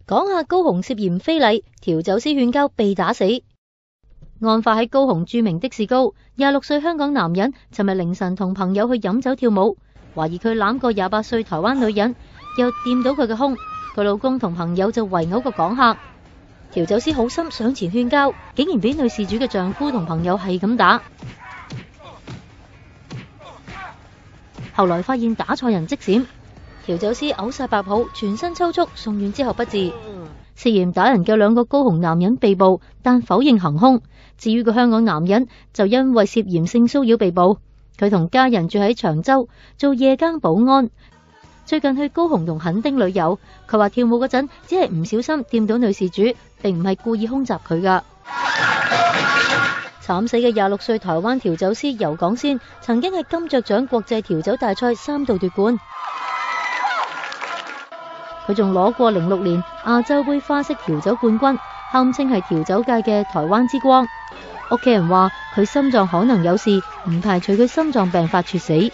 講下高雄涉嫌非禮，調酒師勸交被打死。案發喺高雄著名的士高，26歲香港男人尋日凌晨同朋友去飲酒跳舞，懷疑佢攬過28歲台灣女人，又掂到佢嘅胸，佢老公同朋友就圍毆個港客。調酒師好心上前勸交，竟然俾女事主嘅丈夫同朋友係咁打。後來發現打錯人即閃，調酒師嘔晒白泡，全身抽搐，送院之後不治。涉嫌打人嘅2個高雄男人被捕，但否認行兇。至於個香港男人就因為涉嫌性騷擾被捕，佢同家人住喺長洲，做夜間保安。最近去高雄同墾丁旅遊，佢話跳舞嗰陣只係唔小心掂到女事主，並唔係故意兇襲佢㗎。慘死嘅26歲台灣調酒師游港先，曾經係金雀獎國際調酒大賽3度奪冠。佢仲攞過06年亞洲杯花式調酒冠軍，堪稱係調酒界嘅台灣之光。屋企人話佢心臟可能有事，唔排除佢心臟病發猝死。